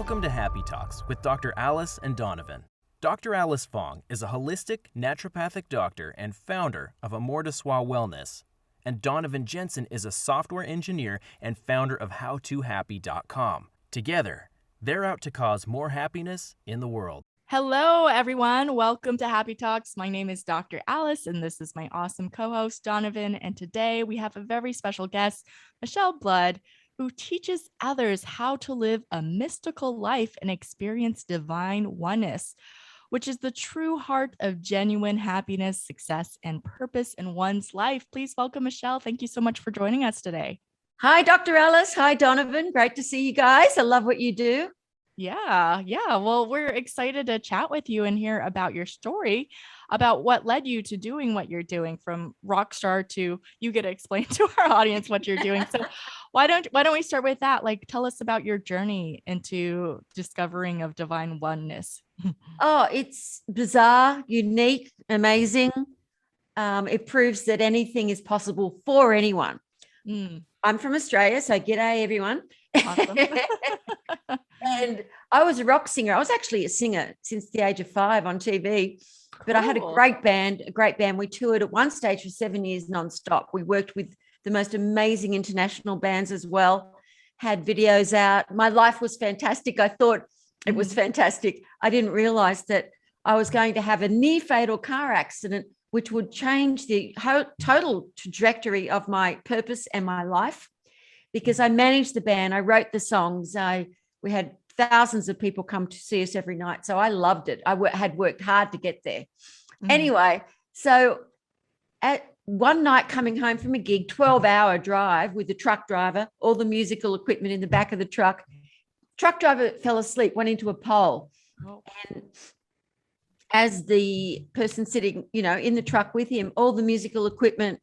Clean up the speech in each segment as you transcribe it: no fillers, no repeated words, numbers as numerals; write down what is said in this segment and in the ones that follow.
Welcome to Happy Talks with Dr. Alice and Donovan. Dr. Alice Fong is a holistic naturopathic doctor and founder of Amor de Soi Wellness. And Donovan Jensen is a software engineer and founder of HowToHappy.com. Together, they're out to cause more happiness in the world. Hello, everyone. Welcome to Happy Talks. My name is Dr. Alice, and this is my awesome co-host, Donovan. And today we have a very special guest, Michele Blood, who teaches others how to live a mystical life and experience divine oneness, which is the true heart of genuine happiness, success, and purpose in one's life. Please welcome Michele. Thank you so much for joining us today. Hi, Dr. Alice. Hi, Donovan. Great to see you guys. I love what you do. Yeah. Well, we're excited to chat with you and hear about your story, about what led you to doing what you're doing, from rock star to you get to explain to our audience what you're doing. So why don't we start with that? Like, tell us about your journey into discovering of divine oneness. Oh, it's bizarre, unique, amazing. It proves that anything is possible for anyone. I'm from Australia, so g'day, everyone. Awesome. And I was a rock singer. I was actually a singer since the age of 5 on TV, but I had a great band. We toured at one stage for 7 years nonstop. We worked with the most amazing international bands as well, had videos out. My life was fantastic. I thought it was fantastic. I didn't realize that I was going to have a near fatal car accident, which would change the total trajectory of my purpose and my life, because I managed the band. I wrote the songs. We had thousands of people come to see us every night. So I loved it. I had worked hard to get there. Anyway, so at one night coming home from a gig, 12-hour drive with the truck driver, all the musical equipment in the back of the truck driver fell asleep, went into a pole. And as the person sitting, in the truck with him, all the musical equipment,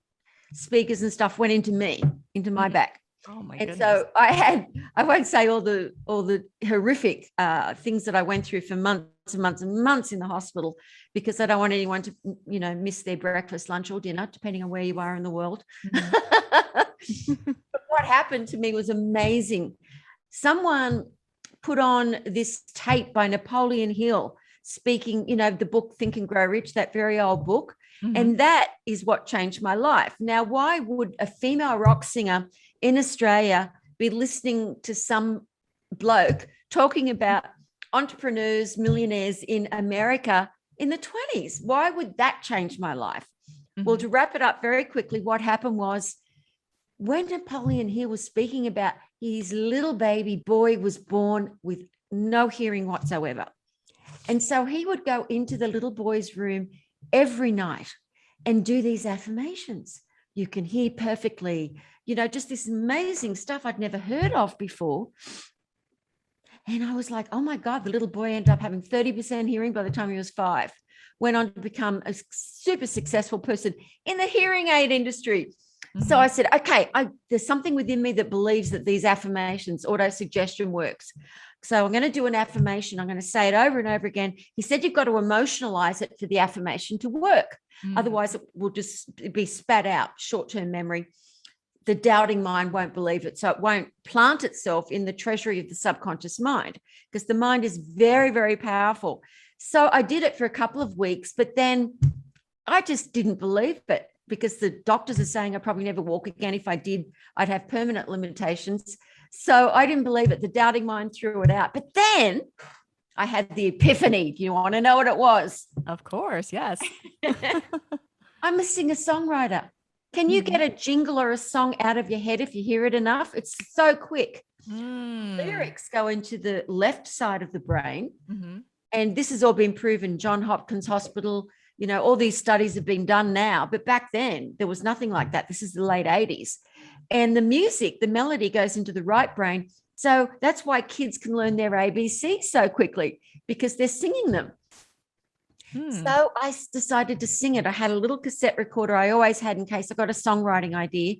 speakers and stuff went into my back. Oh my goodness. goodness. So I won't say all the horrific things that I went through for months and months and months in the hospital, because I don't want anyone to, miss their breakfast, lunch, or dinner, depending on where you are in the world. But what happened to me was amazing. Someone put on this tape by Napoleon Hill speaking, the book Think and Grow Rich, that very old book. And that is what changed my life. Now, why would a female rock singer in Australia be listening to some bloke talking about entrepreneurs, millionaires in America in the 20s? Why would that change my life? Well, to wrap it up very quickly, what happened was, when Napoleon Hill was speaking about his little baby boy was born with no hearing whatsoever. And so he would go into the little boy's room every night and do these affirmations. You can hear perfectly, just this amazing stuff I'd never heard of before. And I was like, oh my God, the little boy ended up having 30% hearing by the time he was 5, went on to become a super successful person in the hearing aid industry. So I said, okay, there's something within me that believes that these affirmations, auto-suggestion works. So I'm going to do an affirmation. I'm going to say it over and over again. He said, you've got to emotionalize it for the affirmation to work. Otherwise, it will just be spat out, short-term memory. The doubting mind won't believe it. So it won't plant itself in the treasury of the subconscious mind, because the mind is very, very powerful. So I did it for a couple of weeks, but then I just didn't believe it, because the doctors are saying I probably never walk again. If I did, I'd have permanent limitations. So I didn't believe it. The doubting mind threw it out. But then I had the epiphany. Do you want to know what it was? Of course, yes. I'm a singer-songwriter. Can you get a jingle or a song out of your head if you hear it enough? It's so quick. Lyrics go into the left side of the brain. And this has all been proven. Johns Hopkins Hospital, all these studies have been done now. But back then, there was nothing like that. This is the late 80s. And the music, the melody goes into the right brain. So that's why kids can learn their ABC so quickly, because they're singing them. So I decided to sing it. I had a little cassette recorder I always had in case I got a songwriting idea.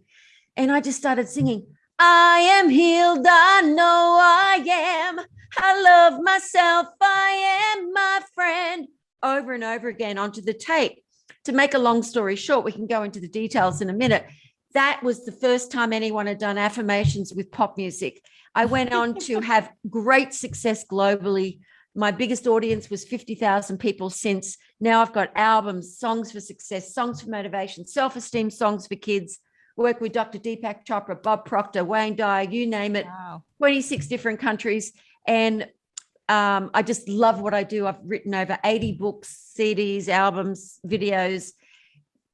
And I just started singing, I am healed, I know I am. I love myself, I am my friend. Over and over again onto the tape. To make a long story short, we can go into the details in a minute. that was the first time anyone had done affirmations with pop music. I went on to have great success globally. My biggest audience was 50,000 people since. Now I've got albums, songs for success, songs for motivation, self-esteem songs for kids. Work with Dr. Deepak Chopra, Bob Proctor, Wayne Dyer, you name it. Wow. 26 different countries. And I just love what I do. I've written over 80 books, CDs, albums, videos,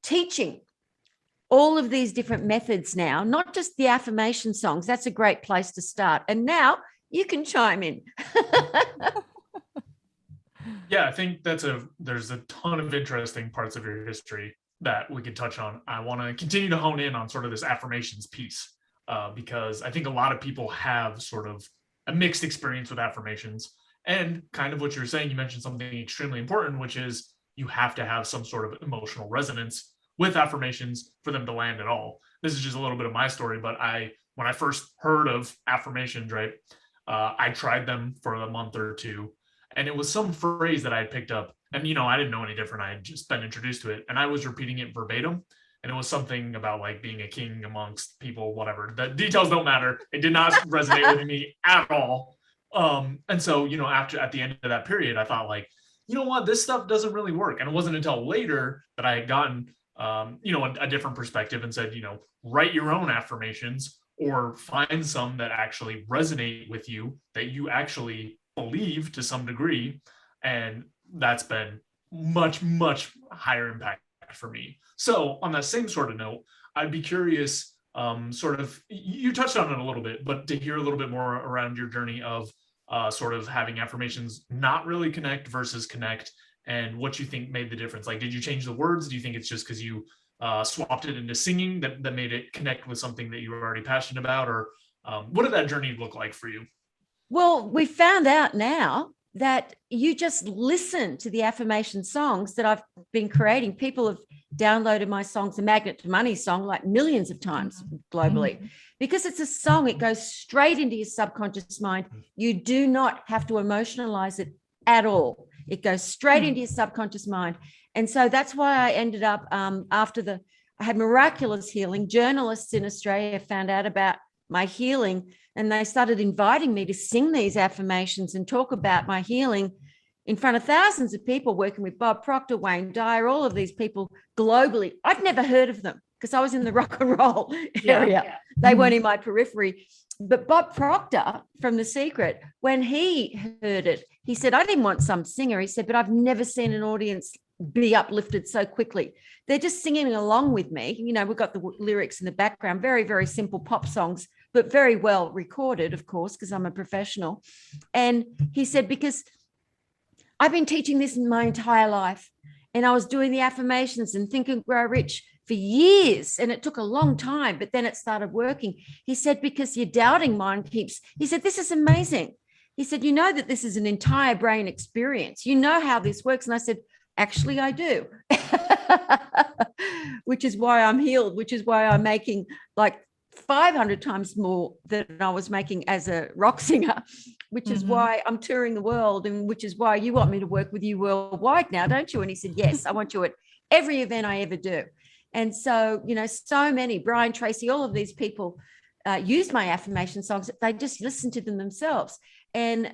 teaching all of these different methods now, not just the affirmation songs. That's a great place to start. And now you can chime in. Yeah, I think there's a ton of interesting parts of your history that we could touch on. I want to continue to hone in on sort of this affirmations piece because I think a lot of people have sort of a mixed experience with affirmations. And kind of what you were saying, you mentioned something extremely important, which is you have to have some sort of emotional resonance with affirmations for them to land at all. This is just a little bit of my story, but when I first heard of affirmations, right, I tried them for a month or two. And it was some phrase that I had picked up. And, I didn't know any different. I had just been introduced to it. And I was repeating it verbatim. And it was something about like being a king amongst people, whatever. The details don't matter. It did not resonate with me at all. And so, at the end of that period, I thought like, you know what, this stuff doesn't really work. And it wasn't until later that I had gotten, a different perspective and said, write your own affirmations or find some that actually resonate with you, that you actually believe to some degree. And that's been much, much higher impact for me. So on that same sort of note, I'd be curious, you touched on it a little bit, but to hear a little bit more around your journey of sort of having affirmations not really connect versus connect, and what you think made the difference. Like, did you change the words? Do you think it's just because you swapped it into singing that made it connect with something that you were already passionate about? Or what did that journey look like for you? Well, we found out now that you just listen to the affirmation songs that I've been creating. People have downloaded my songs, the Magnet to Money song, like millions of times globally, because it's a song. It goes straight into your subconscious mind. You do not have to emotionalize it at all. It goes straight into your subconscious mind. And so that's why I ended up I had miraculous healing. Journalists in Australia found out about my healing, and they started inviting me to sing these affirmations and talk about my healing in front of thousands of people, working with Bob Proctor, Wayne Dyer, all of these people globally. I'd never heard of them because I was in the rock and roll area. Yeah. They weren't in my periphery. But Bob Proctor from The Secret, when he heard it, he said, I didn't want some singer. He said, but I've never seen an audience be uplifted so quickly. They're just singing along with me. We've got the lyrics in the background, very, very simple pop songs, but very well recorded, of course, because I'm a professional. And he said, because I've been teaching this my entire life, and I was doing the affirmations and Think and Grow Rich for years, and it took a long time, but then it started working. He said, because your doubting mind he said, this is amazing. He said, you know that this is an entire brain experience. You know how this works. And I said, actually, I do, which is why I'm healed, which is why I'm making like 500 times more than I was making as a rock singer, which is why I'm touring the world, and which is why you want me to work with you worldwide now, don't you? And he said, yes, I want you at every event I ever do. And so, so many, Brian Tracy, all of these people use my affirmation songs. They just listen to them themselves. And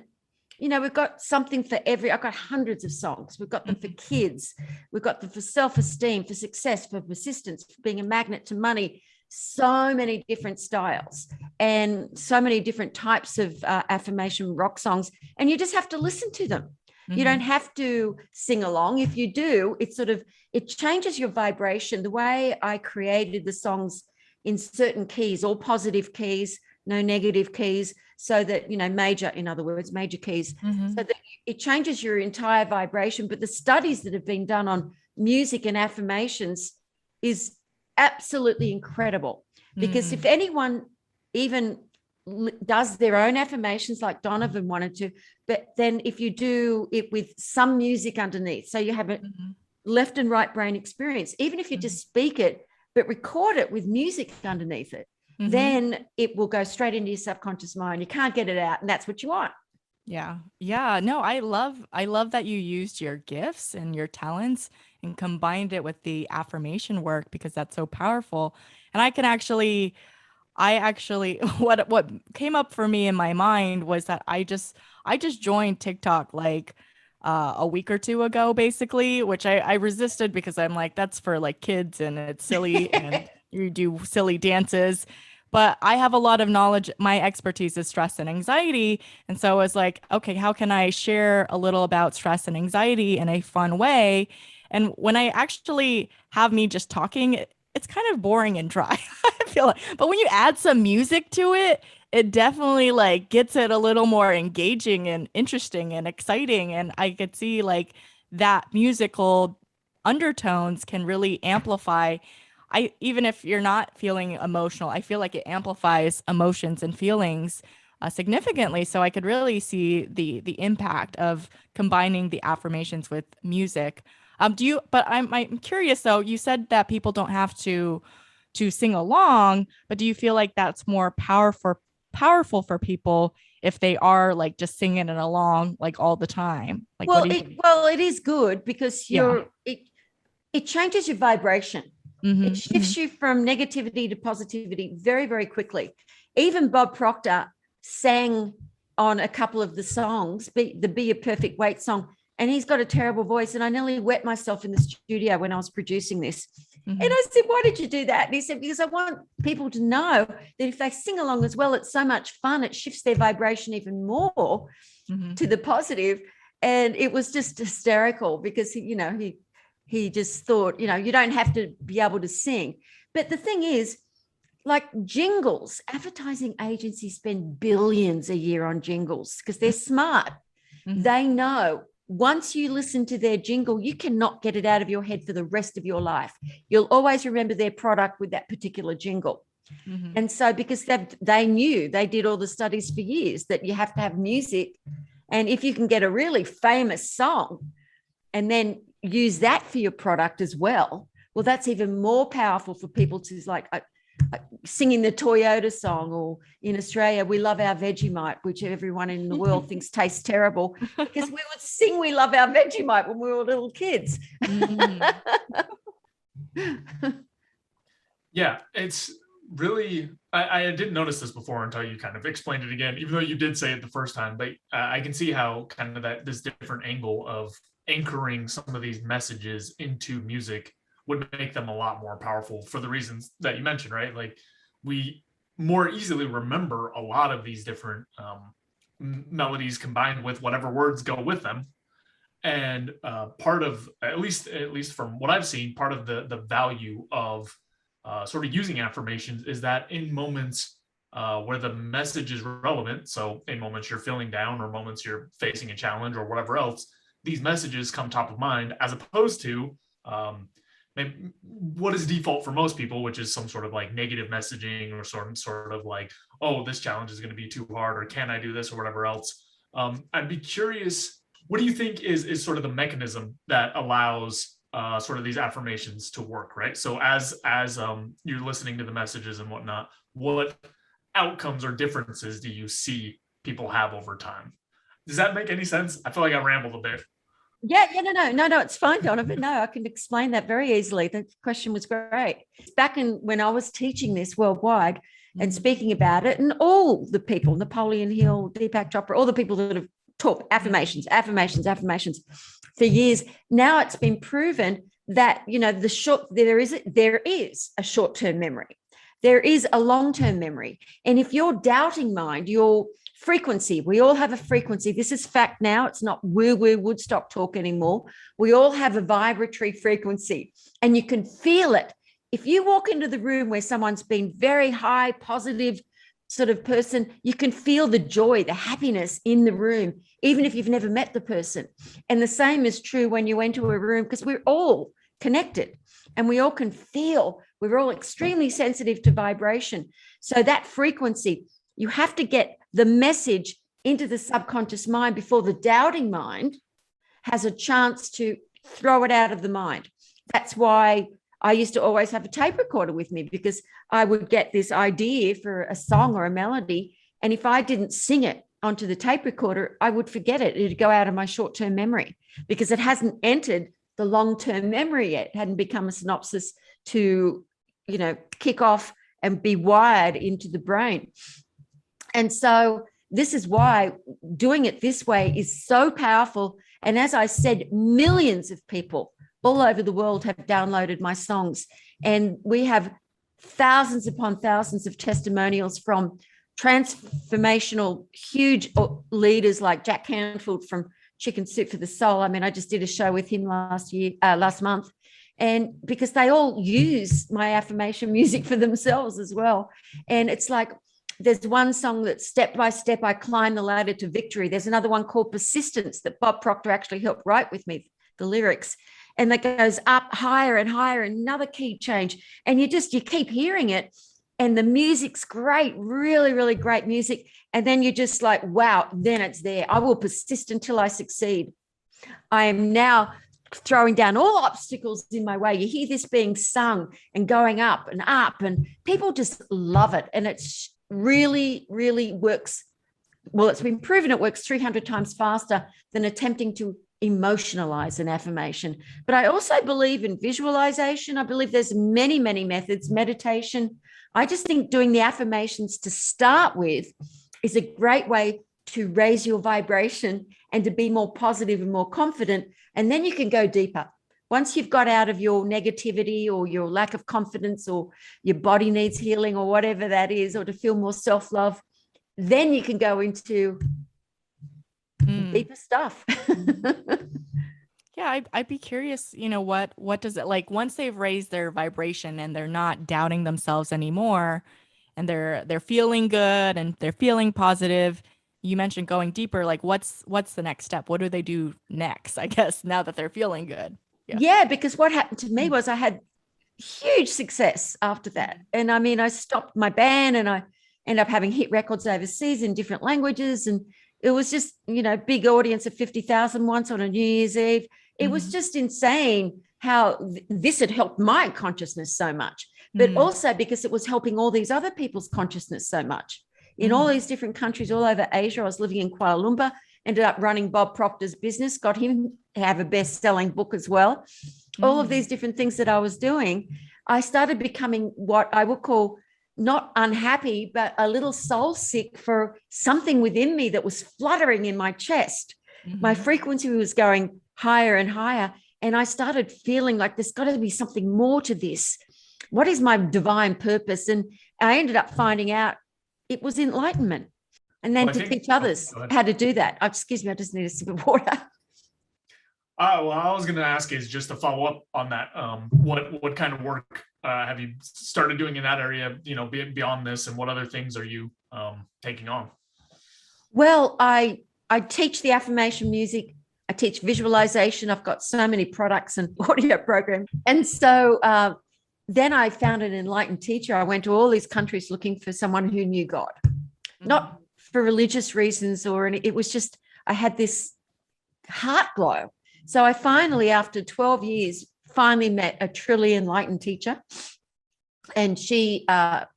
we've got something for I've got hundreds of songs. We've got them for kids. We've got them for self-esteem, for success, for persistence, for being a magnet to money. So many different styles and so many different types of affirmation rock songs. And you just have to listen to them. You don't have to sing along. If you do, it changes your vibration. The way I created the songs in certain keys, all positive keys, no negative keys, so that, major, in other words, major keys, so that it changes your entire vibration. But the studies that have been done on music and affirmations is absolutely incredible, because if anyone even does their own affirmations like Donovan wanted to, but then if you do it with some music underneath, so you have a left and right brain experience, even if you just speak it, but record it with music underneath it, then it will go straight into your subconscious mind. You can't get it out, and that's what you want. Yeah. Yeah. No, I love that you used your gifts and your talents and combined it with the affirmation work because that's so powerful. And I actually what came up for me in my mind was that I just joined TikTok like a week or two ago basically, which I resisted because I'm like that's for like kids and it's silly and you do silly dances. But I have a lot of knowledge. My expertise is stress and anxiety. And so I was like, okay, how can I share a little about stress and anxiety in a fun way? And when I actually have me just talking, it's kind of boring and dry. I feel like, but when you add some music to it, it definitely like gets it a little more engaging and interesting and exciting. And I could see like that musical undertones can really amplify. I even if you're not feeling emotional, I feel like it amplifies emotions and feelings significantly. So I could really see the impact of combining the affirmations with music. Do you? But I'm curious though. You said that people don't have to sing along, but do you feel like that's more powerful for people if they are like just singing it along like all the time? Like, what Well, do you? it is good because Yeah. it changes your vibration. It Mm-hmm. shifts you from negativity to positivity very, very quickly. Even Bob Proctor sang on a couple of the songs, the Be a Perfect Weight song, and he's got a terrible voice. And I nearly wet myself in the studio when I was producing this. And Mm-hmm. I said, why did you do that? And he said, because I want people to know that if they sing along as well, it's so much fun. It shifts their vibration even more Mm-hmm. to the positive. And it was just hysterical because he just thought, you don't have to be able to sing. But the thing is, like jingles, advertising agencies spend billions a year on jingles because they're smart. Mm-hmm. They know once you listen to their jingle, you cannot get it out of your head for the rest of your life. You'll always remember their product with that particular jingle. Mm-hmm. And so, because they knew, they did all the studies for years that you have to have music. And if you can get a really famous song and then use that for your product as well, well, that's even more powerful for people to like singing the Toyota song, or in Australia, we love our Vegemite, which everyone in the world thinks tastes terrible because we would sing we love our Vegemite when we were little kids. Mm-hmm. Yeah, it's really, I didn't notice this before until you kind of explained it again, even though you did say it the first time, but I can see how kind of this different angle of anchoring some of these messages into music would make them a lot more powerful for the reasons that you mentioned, right? Like we more easily remember a lot of these different melodies combined with whatever words go with them. And part of, at least from what I've seen, part of the value of sort of using affirmations is that in moments where the message is relevant, so in moments you're feeling down or moments you're facing a challenge or whatever else, these messages come top of mind, as opposed to what is default for most people, which is some sort of like negative messaging or sort of like, oh, this challenge is going to be too hard, or can I do this, or whatever else. I'd be curious, what do you think is sort of the mechanism that allows sort of these affirmations to work, right? So as you're listening to the messages and whatnot, what outcomes or differences do you see people have over time? Does that make any sense? I feel like I rambled a bit. Yeah, no, it's fine, Donovan. No, I can explain that very easily. The question was great. Back in when I was teaching this worldwide and speaking about it, and all the people, Napoleon Hill, Deepak Chopra, all the people that have taught affirmations for years. Now it's been proven that there is a short-term memory. There is a long-term memory. And if your doubting mind, your frequency, we all have a frequency. This is fact now. It's not woo-woo Woodstock talk anymore. We all have a vibratory frequency, and you can feel it. If you walk into the room where someone's been very high, positive sort of person, you can feel the joy, the happiness in the room, even if you've never met the person. And the same is true when you enter a room, because we're all connected and we all can feel, we're all extremely sensitive to vibration. So that frequency, you have to get the message into the subconscious mind before the doubting mind has a chance to throw it out of the mind. That's why I used to always have a tape recorder with me, because I would get this idea for a song or a melody, and if I didn't sing it, onto the tape recorder, I would forget it. It'd go out of my short-term memory because it hasn't entered the long-term memory yet. It hadn't become a synopsis to, kick off and be wired into the brain. And so this is why doing it this way is so powerful. And as I said, millions of people all over the world have downloaded my songs. And we have thousands upon thousands of testimonials from transformational, huge leaders like Jack Canfield from Chicken Soup for the Soul. I mean, I just did a show with him last month. And because they all use my affirmation music for themselves as well. And it's like, there's one song that's Step by Step, I Climb the Ladder to Victory. There's another one called Persistence that Bob Proctor actually helped write with me, the lyrics. And that goes up higher and higher, another key change. And you keep hearing it. And the music's great, really, really great music. And then you're just like, wow, then it's there. I will persist until I succeed. I am now throwing down all obstacles in my way. You hear this being sung and going up, and people just love it. And it's really, really works. Well, it's been proven it works 300 times faster than attempting to emotionalize an affirmation. But I also believe in visualization. I believe there's many, many methods, meditation. I just think doing the affirmations to start with is a great way to raise your vibration and to be more positive and more confident. And then you can go deeper. Once you've got out of your negativity or your lack of confidence or your body needs healing or whatever that is, or to feel more self-love, then you can go into deeper stuff. Yeah, I'd be curious, what does it like once they've raised their vibration and they're not doubting themselves anymore and they're feeling good and they're feeling positive. You mentioned going deeper, like what's the next step? What do they do next, I guess, now that they're feeling good? Yeah, because what happened to me was I had huge success after that. And I mean, I stopped my band and I ended up having hit records overseas in different languages. And it was just, big audience of 50,000 once on a New Year's Eve. It was just insane how this had helped my consciousness so much, but also because it was helping all these other people's consciousness so much. In all these different countries all over Asia, I was living in Kuala Lumpur, ended up running Bob Proctor's business, got him to have a best-selling book as well. All of these different things that I was doing, I started becoming what I would call not unhappy, but a little soul sick for something within me that was fluttering in my chest. My frequency was going higher and higher. And I started feeling like there's got to be something more to this. What is my divine purpose? And I ended up finding out it was enlightenment. And then to teach others how to do that. Excuse me, I just need a sip of water. Well, I was going to ask is just to follow up on that. What kind of work have you started doing in that area, beyond this, and what other things are you taking on? Well, I teach the affirmation music. I teach visualization. I've got so many products and audio programs. And so then I found an enlightened teacher. I went to all these countries looking for someone who knew God, not for religious reasons or any, it was just, I had this heart glow. So I finally, after 12 years, finally met a truly enlightened teacher, and she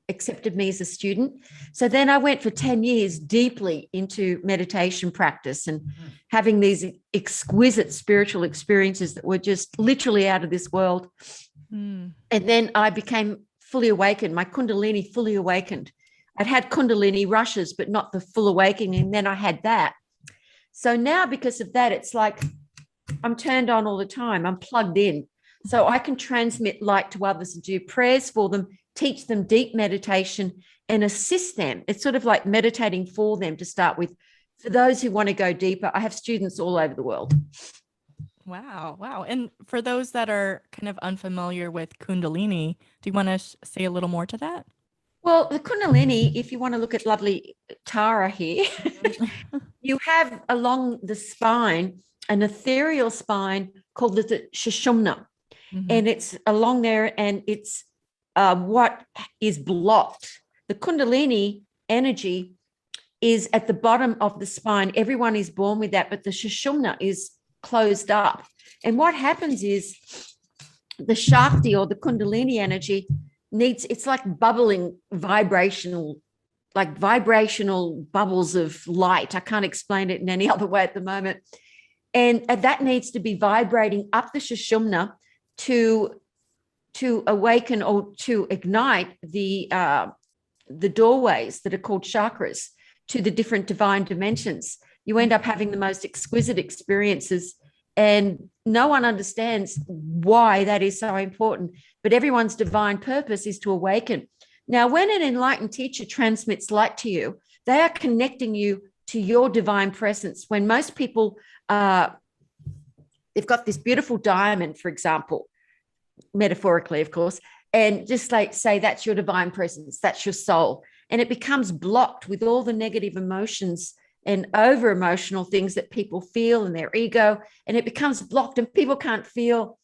accepted me as a student. So then I went for 10 years deeply into meditation practice and having these exquisite spiritual experiences that were just literally out of this world. And then I became fully awakened, my Kundalini fully awakened. I'd had Kundalini rushes, but not the full awakening. And then I had that. So now because of that, it's like I'm turned on all the time. I'm plugged in. So I can transmit light to others and do prayers for them, teach them deep meditation and assist them. It's sort of like meditating for them to start with. For those who want to go deeper, I have students all over the world. Wow. And for those that are kind of unfamiliar with Kundalini, do you want to say a little more to that? Well, the Kundalini, if you want to look at lovely Tara here, you have along the spine an ethereal spine called the Sushumna. And it's along there, and it's what is blocked. The Kundalini energy is at the bottom of the spine. Everyone is born with that, but the Sushumna is closed up. And what happens is the Shakti or the Kundalini energy it's like bubbling vibrational like vibrational bubbles of light. I can't explain it in any other way at the moment. And that needs to be vibrating up the Sushumna to awaken or to ignite the doorways that are called chakras to the different divine dimensions. You end up having the most exquisite experiences, and no one understands why that is so important. But everyone's divine purpose is to awaken. Now, when an enlightened teacher transmits light to you, they are connecting you to your divine presence. When most people, they've got this beautiful diamond, for example, metaphorically, of course, and just like say that's your divine presence, that's your soul, and it becomes blocked with all the negative emotions and over emotional things that people feel in their ego, and it becomes blocked, and people can't feel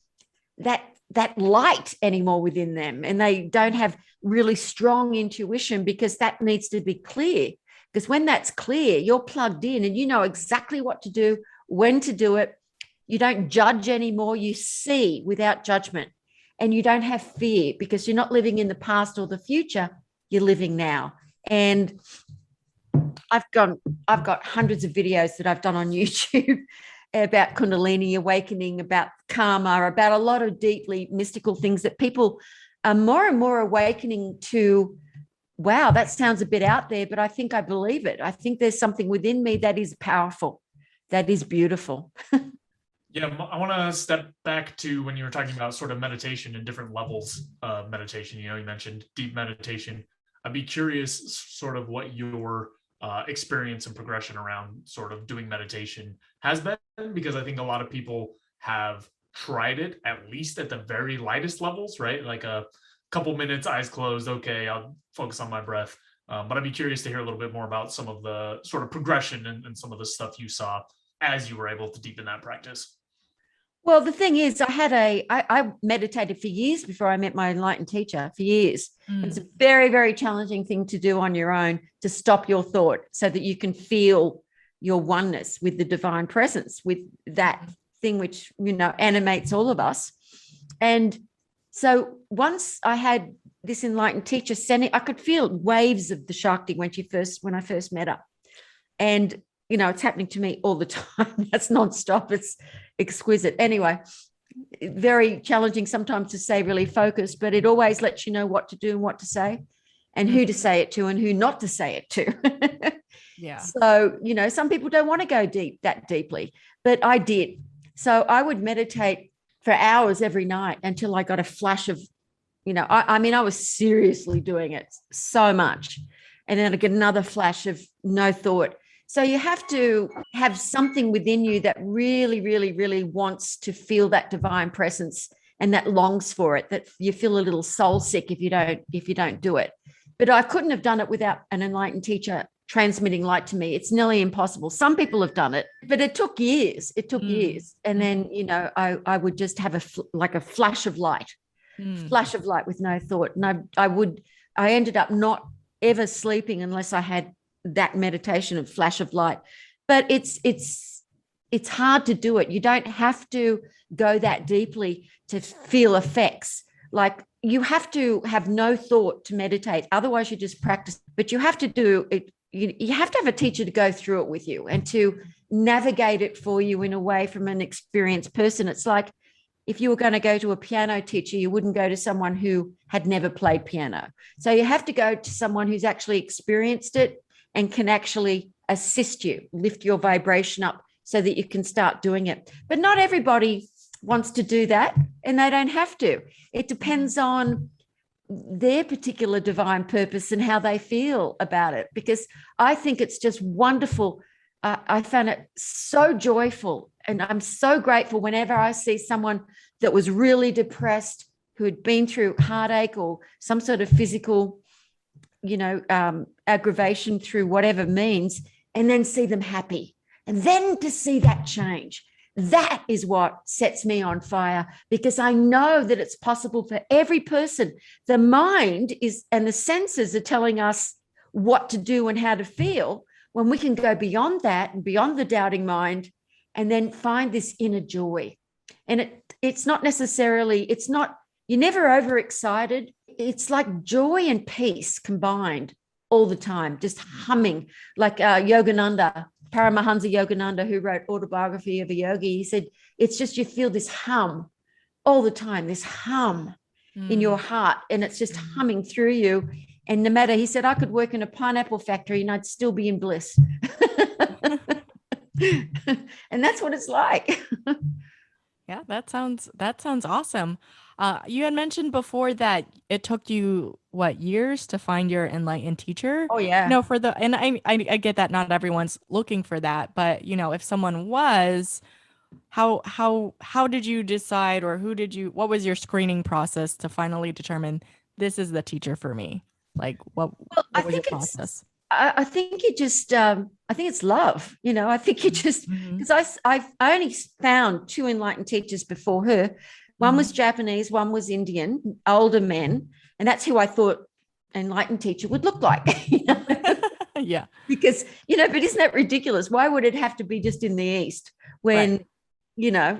that light anymore within them, and they don't have really strong intuition because that needs to be clear. Because when that's clear, you're plugged in and you know exactly what to do, when to do it. You don't judge anymore. You see without judgment, and you don't have fear because you're not living in the past or the future. You're living now. And I've got hundreds of videos that I've done on YouTube about Kundalini awakening, about karma, about a lot of deeply mystical things that people are more and more awakening to. Wow, that sounds a bit out there, but I think I believe it. I think there's something within me that is powerful, that is beautiful. Yeah, I want to step back to when you were talking about sort of meditation and different levels of meditation. You mentioned deep meditation. I'd be curious sort of what your experience and progression around sort of doing meditation has been, because I think a lot of people have tried it, at least at the very lightest levels, right? Like a couple minutes, eyes closed. Okay, I'll focus on my breath. But I'd be curious to hear a little bit more about some of the sort of progression and some of the stuff you saw as you were able to deepen that practice. Well, the thing is, I meditated for years before I met my enlightened teacher, for years. It's a very, very challenging thing to do on your own, to stop your thought so that you can feel your oneness with the divine presence, with that thing which, animates all of us. And so once I had this enlightened teacher I could feel waves of the Shakti when I first met her. And it's happening to me all the time. That's nonstop. It's exquisite. Anyway, very challenging sometimes to stay really focused, but it always lets you know what to do and what to say and who to say it to and who not to say it to. Yeah. So, some people don't want to go that deeply, but I did. So I would meditate for hours every night until I got a flash of, I was seriously doing it so much. And then I get another flash of no thought. So you have to have something within you that really, really, really wants to feel that divine presence and that longs for it, that you feel a little soul sick if you don't do it. But I couldn't have done it without an enlightened teacher transmitting light to me. It's nearly impossible. Some people have done it, but it took years. Years. And then, I would just have a flash of light with no thought. And I ended up not ever sleeping unless I had that meditation of flash of light. But it's hard to do it. You don't have to go that deeply to feel effects. Like, you have to have no thought to meditate. Otherwise you just practice, but you have to do it. You have to have a teacher to go through it with you and to navigate it for you in a way from an experienced person. It's like if you were going to go to a piano teacher, you wouldn't go to someone who had never played piano. So you have to go to someone who's actually experienced it and can actually assist you, lift your vibration up so that you can start doing it. But not everybody wants to do that, and they don't have to. It depends on their particular divine purpose and how they feel about it, because I think it's just wonderful. I found it so joyful, and I'm so grateful whenever I see someone that was really depressed, who had been through heartache or some sort of physical aggravation through whatever means, and then see them happy, and then to see that change. That is what sets me on fire, because I know that it's possible for every person. The mind and the senses are telling us what to do and how to feel, when we can go beyond that and beyond the doubting mind and then find this inner joy. And it's not necessarily, you're never overexcited. It's like joy and peace combined all the time, just humming, like Yogananda, Paramahansa Yogananda, who wrote Autobiography of a Yogi. He said, it's just, you feel this hum all the time, this hum in your heart, and it's just humming through you. And no matter, he said, I could work in a pineapple factory and I'd still be in bliss. And that's what it's like. Yeah, that sounds awesome. You had mentioned before that it took you years to find your enlightened teacher. Oh yeah. And I get that not everyone's looking for that, but if someone was, how did you decide, or what was your screening process to finally determine this is the teacher for me? Like what was your process? I think it just, I think it's love, I think it just, because I only found 2 enlightened teachers before her. One was Japanese, one was Indian, older men. And that's who I thought enlightened teacher would look like. Yeah. Because, but isn't that ridiculous? Why would it have to be just in the East when,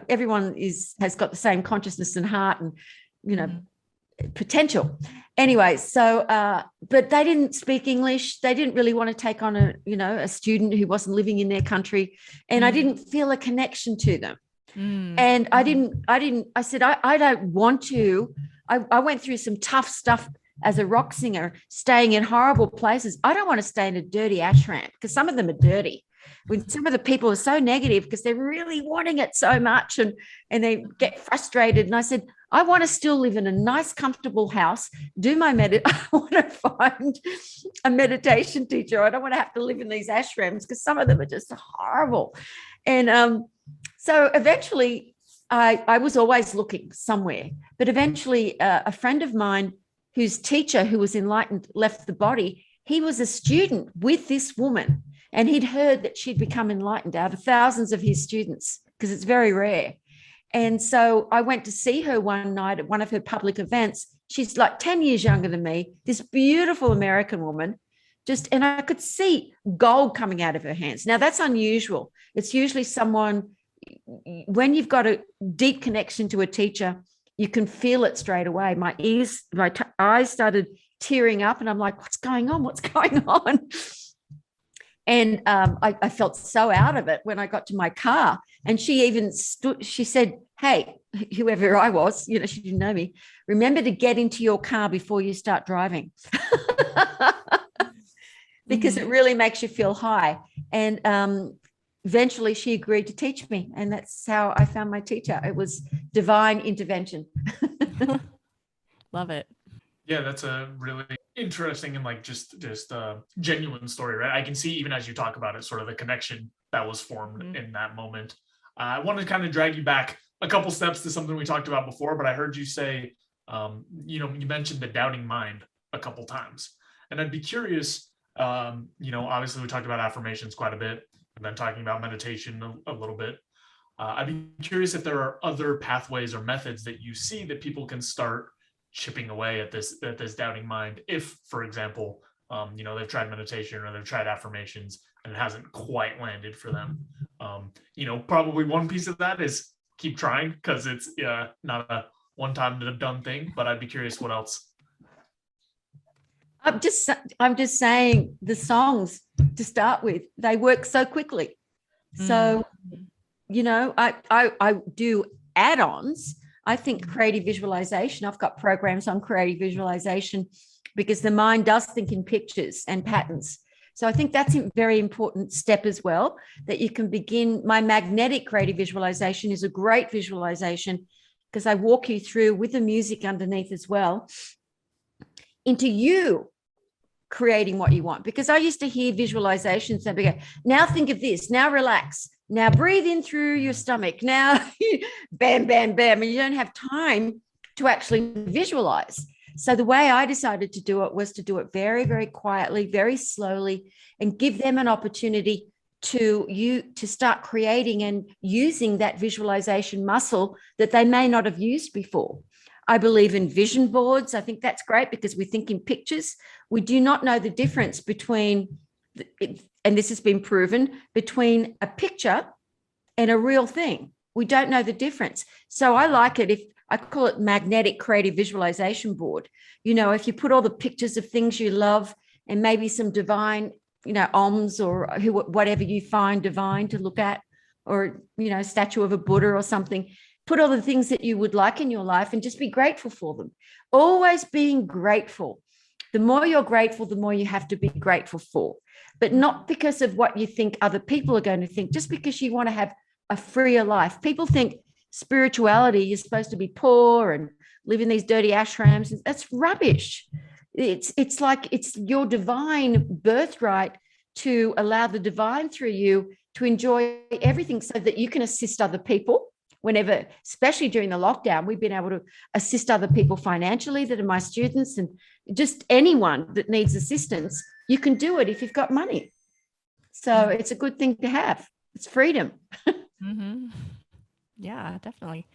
everyone has got the same consciousness and heart and, potential. Anyway, so but they didn't speak English. They didn't really want to take on a student who wasn't living in their country, and I didn't feel a connection to them. And I said, I don't want to. I went through some tough stuff as a rock singer, staying in horrible places. I don't want to stay in a dirty ashram, because some of them are dirty. When some of the people are so negative because they're really wanting it so much, and they get frustrated. And I said, I want to still live in a nice, comfortable house, do my I want to find a meditation teacher. I don't want to have to live in these ashrams, because some of them are just horrible. And so eventually I was always looking somewhere, but eventually a friend of mine whose teacher, who was enlightened, left the body. He was a student with this woman, and he'd heard that she'd become enlightened out of thousands of his students, because it's very rare. And so I went to see her one night at one of her public events. She's like 10 years younger than me, this beautiful American woman, and I could see gold coming out of her hands. Now, that's unusual. It's usually someone, when you've got a deep connection to a teacher, you can feel it straight away. My eyes started tearing up, and I'm like, what's going on? What's going on? And I felt so out of it when I got to my car. And she even she said, hey, whoever I was, she didn't know me, remember to get into your car before you start driving. Because it really makes you feel high. And eventually she agreed to teach me. And that's how I found my teacher. It was divine intervention. Love it. Yeah, that's a really interesting and just genuine story, right? I can see, even as you talk about it, sort of the connection that was formed in that moment. I want to kind of drag you back a couple steps to something we talked about before, but I heard you say, you mentioned the doubting mind a couple times, and I'd be curious. Obviously we talked about affirmations quite a bit, and then talking about meditation a little bit. I'd be curious if there are other pathways or methods that you see that people can start chipping away at this doubting mind. If, for example, they've tried meditation or they've tried affirmations and it hasn't quite landed for them. Probably one piece of that is keep trying, because it's not a one-time done thing. But I'd be curious what else. I'm just saying, the songs to start with, they work so quickly. So, I do add-ons. I think creative visualization, I've got programs on creative visualization, because the mind does think in pictures and patterns. So I think that's a very important step as well, that you can begin. My magnetic creative visualization is a great visualization, because I walk you through, with the music underneath as well, into you creating what you want. Because I used to hear visualizations and go, now think of this, now relax, now breathe in through your stomach, now bam, bam, bam. And you don't have time to actually visualize. So the way I decided to do it was to do it very, very quietly, very slowly, and give them an opportunity to start creating and using that visualization muscle that they may not have used before. I believe in vision boards. I think that's great, because we think in pictures. We do not know the difference between, and this has been proven, between a picture and a real thing. We don't know the difference. So I like it, if I call it magnetic creative visualization board. If you put all the pictures of things you love and maybe some divine, OMs or whatever you find divine to look at, or, statue of a Buddha or something. Put all the things that you would like in your life and just be grateful for them. Always being grateful. The more you're grateful, the more you have to be grateful for, but not because of what you think other people are going to think, just because you want to have a freer life. People think spirituality, you're supposed to be poor and live in these dirty ashrams. That's rubbish. It's like it's your divine birthright to allow the divine through you to enjoy everything so that you can assist other people whenever, especially during the lockdown. We've been able to assist other people financially that are my students, and just anyone that needs assistance. You can do it if you've got money. So it's a good thing to have. It's freedom. Mm-hmm. Yeah, definitely.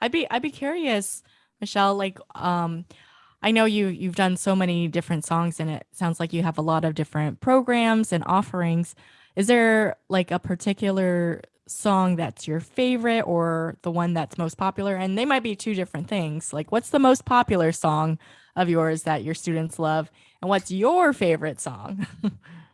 I'd be curious, Michele, like, I know you've done so many different songs, and it sounds like you have a lot of different programs and offerings. Is there like a particular song that's your favorite, or the one that's most popular? And they might be two different things. Like, what's the most popular song of yours that your students love, and what's your favorite song?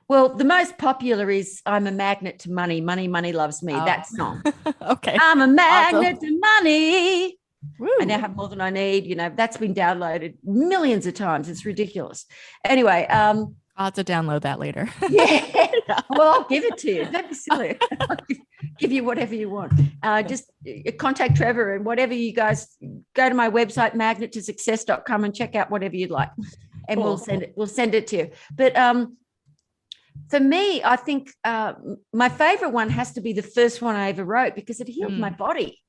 Well, the most popular is I'm a Magnet to Money. Money, money loves me. Oh. That song. Okay. I'm a magnet to money. Woo. I now have more than I need. That's been downloaded millions of times. It's ridiculous. Anyway, I'll have to download that later. Yeah. Well, I'll give it to you. Don't be silly. I'll give you whatever you want. Just contact Trevor, and whatever you guys, go to my website, magnettosuccess.com, and check out whatever you'd like. And Cool. we'll send it to you. But for me, I think my favorite one has to be the first one I ever wrote, because it healed my body.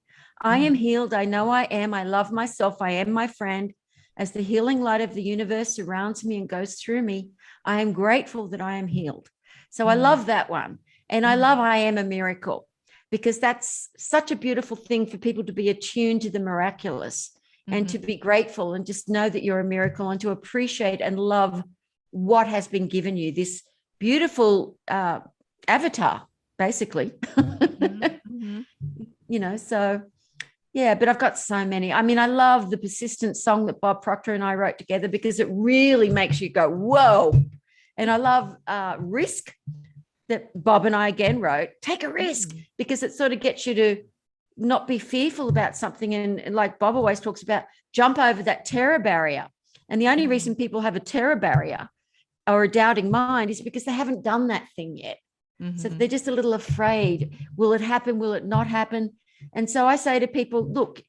I am healed. I know I am. I love myself. I am my friend. As the healing light of the universe surrounds me and goes through me, I am grateful that I am healed. So I love that one. And I love I Am a Miracle, because that's such a beautiful thing for people to be attuned to the miraculous and to be grateful and just know that you're a miracle, and to appreciate and love what has been given you, this beautiful avatar, basically. So yeah, but I've got so many. I mean, I love the Persistence song that Bob Proctor and I wrote together, because it really makes you go, whoa. And I love Risk, that Bob and I again wrote. Take a risk, because it sort of gets you to not be fearful about something. And like Bob always talks about, jump over that terror barrier. And the only reason people have a terror barrier or a doubting mind is because they haven't done that thing yet. So they're just a little afraid. Will it happen? Will it not happen? And so I say to people, look,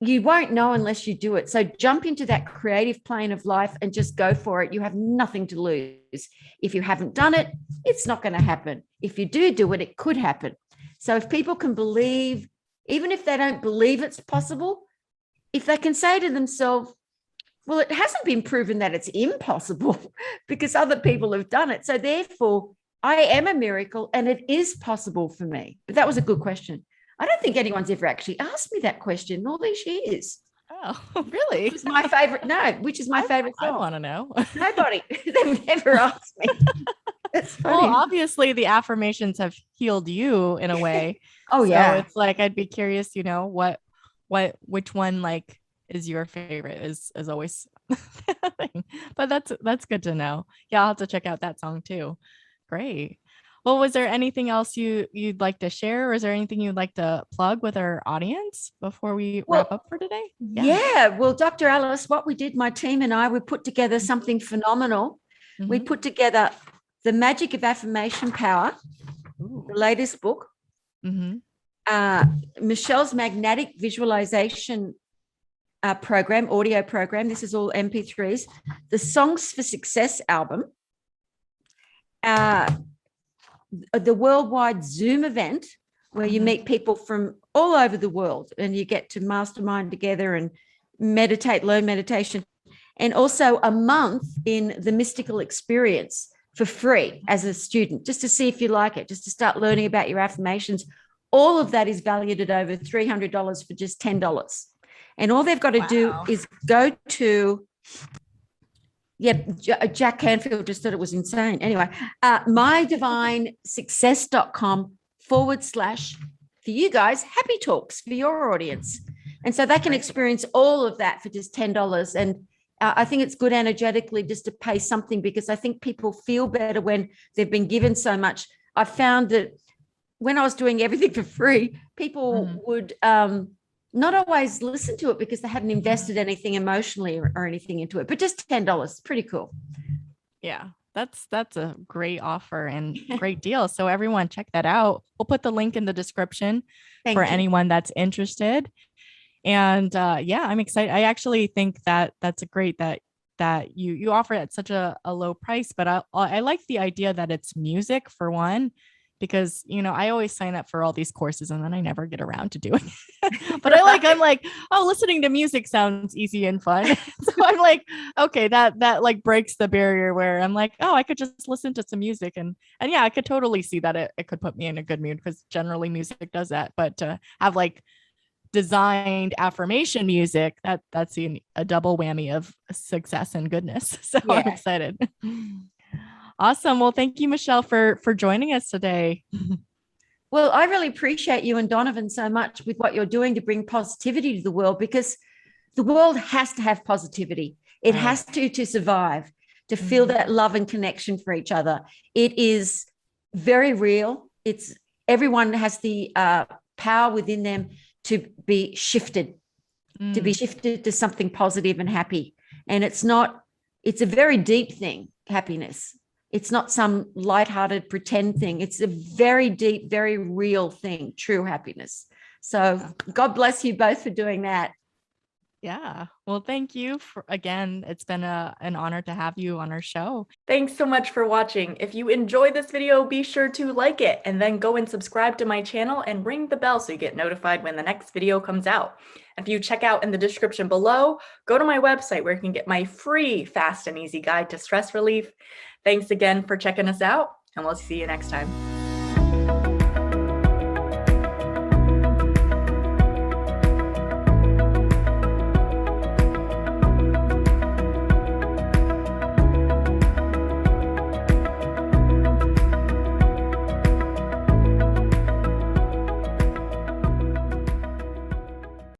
you won't know unless you do it. So jump into that creative plane of life and just go for it. You have nothing to lose. If you haven't done it, it's not going to happen. If you do it, it could happen. So if people can believe, even if they don't believe it's possible, if they can say to themselves, well, it hasn't been proven that it's impossible because other people have done it. So therefore, I am a miracle and it is possible for me. But that was a good question. I don't think anyone's ever actually asked me that question in all these years. Oh, really? Which is my favorite. No, which is my favorite song. I want to know. Nobody. They've never asked me. That's funny. Well, obviously the affirmations have healed you in a way. Oh, yeah. So it's like, I'd be curious, which one like is your favorite is always the thing. But that's good to know. Yeah, I'll have to check out that song too. Great. Well, was there anything else you'd like to share, or is there anything you'd like to plug with our audience before we wrap up for today? Yeah. Well, Dr. Alice, what we did, my team and I, we put together something phenomenal. We put together The Magic of Affirmation Power, the latest book, Michele's Magnetic Visualization program, audio program. This is all MP3s. The Songs for Success album, the worldwide Zoom event where you meet people from all over the world and you get to mastermind together and meditate, learn meditation, and also a month in the mystical experience for free as a student, just to see if you like it, just to start learning about your affirmations. All of that is valued at over $300 for just $10. And all they've got to do is go to, Jack Canfield just thought it was insane. Anyway, mydivinesuccess.com / for you guys, Happy Talks for your audience. And so they can experience all of that for just $10. I think it's good energetically just to pay something, because I think people feel better when they've been given so much. I found that when I was doing everything for free, people would not always listen to it because they hadn't invested anything emotionally or anything into it. But just $10, pretty cool. Yeah, that's a great offer and great deal. So everyone check that out. We'll put the link in the description for anyone that's interested. And yeah, I'm excited. I actually think that that's a great that you offer it at such a low price. But I like the idea that it's music, for one, because I always sign up for all these courses and then I never get around to doing it. But I'm like, oh, listening to music sounds easy and fun. So I'm like, okay, that like breaks the barrier where I'm like, oh, I could just listen to some music and yeah, I could totally see that it could put me in a good mood, because generally music does that. But to have like designed affirmation music, that's a double whammy of success and goodness. So yeah. I'm excited. Awesome. Well, thank you, Michele, for joining us today. Well, I really appreciate you and Donovan so much with what you're doing to bring positivity to the world, because the world has to have positivity. It has to survive, to feel that love and connection for each other. It is very real. Everyone has the power within them to be shifted, to something positive and happy. And it's a very deep thing, happiness. It's not some lighthearted pretend thing. It's a very deep, very real thing, true happiness. So God bless you both for doing that. Yeah. Well, thank you again. It's been an honor to have you on our show. Thanks so much for watching. If you enjoyed this video, be sure to like it and then go and subscribe to my channel and ring the bell so you get notified when the next video comes out. If you check out in the description below, go to my website where you can get my free fast and easy guide to stress relief. Thanks again for checking us out, and we'll see you next time.